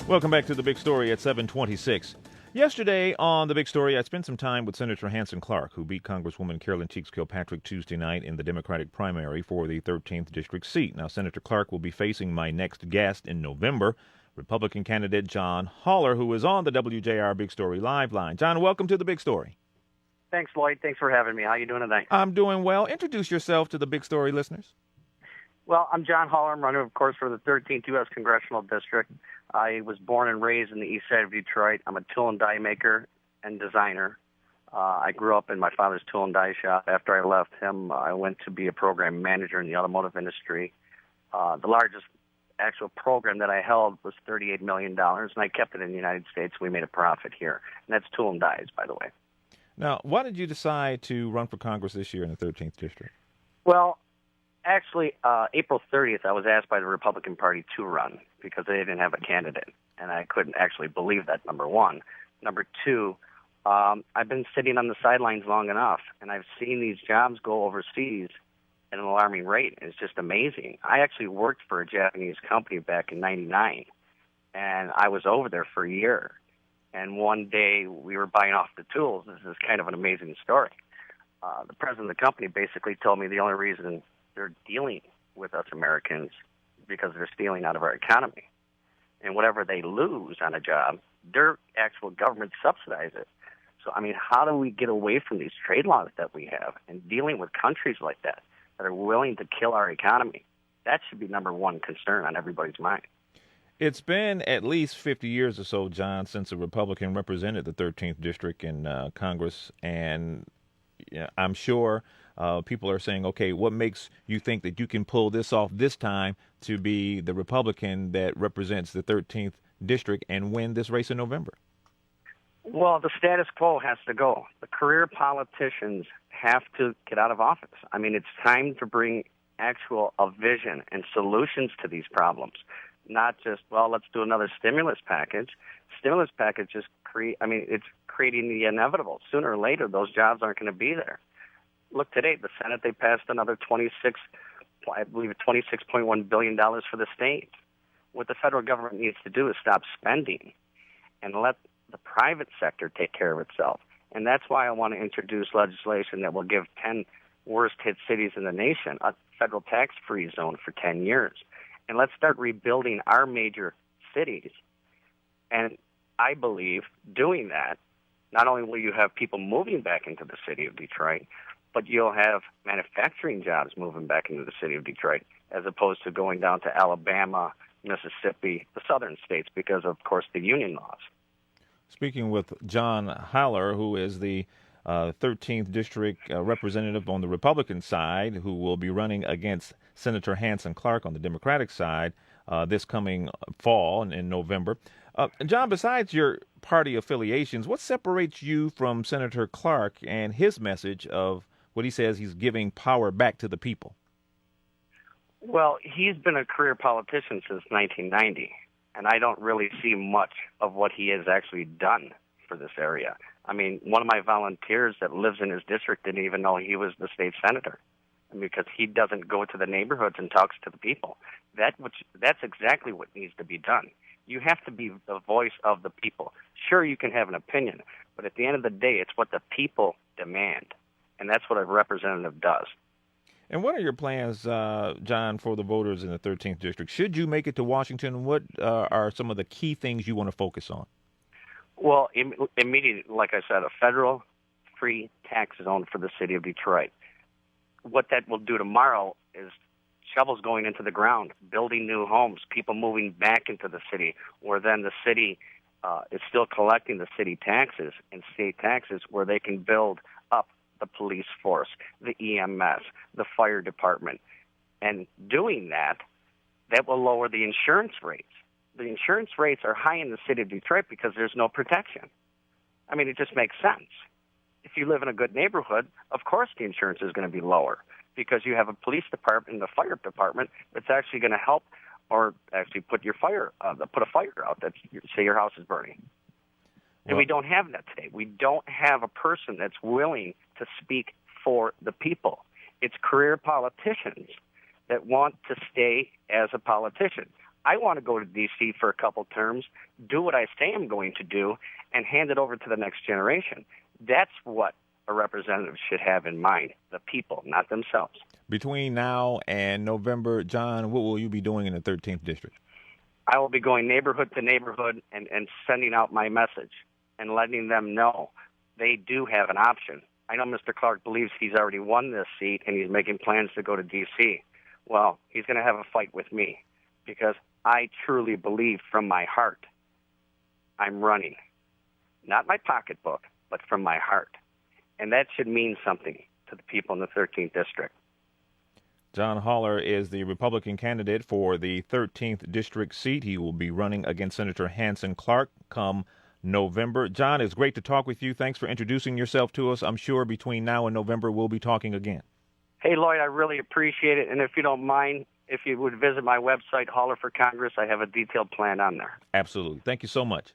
Welcome back to The Big Story at 726. Yesterday on The Big Story, I spent some time with Senator Hanson Clark, who beat Congresswoman Carolyn Cheeks Kilpatrick Tuesday night in the Democratic primary for the 13th District seat. Now, Senator Clark will be facing my next guest in November, Republican candidate John Haller, who is on the WJR Big Story Live line. John, welcome to The Big Story. Thanks, Lloyd. Thanks for having me. How you doing tonight? I'm doing well. Introduce yourself to the Big Story listeners. Well, I'm John Haller. I'm running, of course, for the 13th U.S. Congressional District. I was born and raised in the east side of Detroit. I'm a tool and die maker and designer. I grew up in my father's tool and die shop. After I left him, I went to be a program manager in the automotive industry. The largest actual program that I held was $38 million, and I kept it in the United States. We made a profit here, and that's tool and dies, by the way. Now, why did you decide to run for Congress this year in the 13th District? Well, actually, April 30th, I was asked by the Republican Party to run because they didn't have a candidate, and I couldn't actually believe that, number one. Number two, I've been sitting on the sidelines long enough, and I've seen these jobs go overseas at an alarming rate. It's just amazing. I actually worked for a Japanese company back in '99, and I was over there for a year. And one day we were buying off the tools. This is kind of an amazing story. The president of the company basically told me the only reason they're dealing with us Americans because they're stealing out of our economy. And whatever they lose on a job, their actual government subsidize it. So, I mean, how do we get away from these trade laws that we have and dealing with countries like that are willing to kill our economy? That should be number one concern on everybody's mind. It's been at least 50 years or so, John, since a Republican represented the 13th District in Congress, and I'm sure people are saying, okay, what makes you think that you can pull this off this time to be the Republican that represents the 13th District and win this race in November? Well, the status quo has to go. The career politicians have to get out of office. I mean, it's time to bring a vision and solutions to these problems. Not just, well, let's do another stimulus package. Stimulus package is it's creating the inevitable. Sooner or later, those jobs aren't going to be there. Look, today, the Senate, they passed another $26.1 billion for the states. What the federal government needs to do is stop spending and let the private sector take care of itself. And that's why I want to introduce legislation that will give 10 worst-hit cities in the nation a federal tax-free zone for 10 years. And let's start rebuilding our major cities. And I believe doing that, not only will you have people moving back into the city of Detroit, but you'll have manufacturing jobs moving back into the city of Detroit, as opposed to going down to Alabama, Mississippi, the southern states, because, of course, the union laws. Speaking with John Haller, who is the 13th District representative on the Republican side, who will be running against Senator Hanson Clark on the Democratic side this coming fall in November. John, besides your party affiliations, what separates you from Senator Clark and his message of what he says he's giving power back to the people? Well, he's been a career politician since 1990, and I don't really see much of what he has actually done for this area. I mean, one of my volunteers that lives in his district didn't even know he was the state senator because he doesn't go to the neighborhoods and talks to the people. That's exactly what needs to be done. You have to be the voice of the people. Sure, you can have an opinion, but at the end of the day, it's what the people demand, and that's what a representative does. And what are your plans, John, for the voters in the 13th District? Should you make it to Washington, what are some of the key things you want to focus on? Well, immediately, like I said, a federal free tax zone for the city of Detroit. What that will do tomorrow is shovels going into the ground, building new homes, people moving back into the city, where then the city is still collecting the city taxes and state taxes where they can build up the police force, the EMS, the fire department. And doing that will lower the insurance rates. The insurance rates are high in the city of Detroit because there's no protection. I mean, it just makes sense. If you live in a good neighborhood, of course the insurance is going to be lower because you have a police department and a fire department that's actually going to help or actually put a fire out. That's, say your house is burning. And we don't have that today. We don't have a person that's willing to speak for the people. It's career politicians that want to stay as a politician. I want to go to D.C. for a couple terms, do what I say I'm going to do, and hand it over to the next generation. That's what a representative should have in mind, the people, not themselves. Between now and November, John, what will you be doing in the 13th District? I will be going neighborhood to neighborhood and sending out my message and letting them know they do have an option. I know Mr. Clark believes he's already won this seat and he's making plans to go to D.C. Well, he's going to have a fight with me because I truly believe from my heart I'm running. Not my pocketbook, but from my heart. And that should mean something to the people in the 13th District. John Haller is the Republican candidate for the 13th District seat. He will be running against Senator Hanson Clark come November. John, it's great to talk with you. Thanks for introducing yourself to us. I'm sure between now and November we'll be talking again. Hey, Lloyd, I really appreciate it. And if you don't mind, if you would visit my website, Haller for Congress, I have a detailed plan on there. Absolutely. Thank you so much.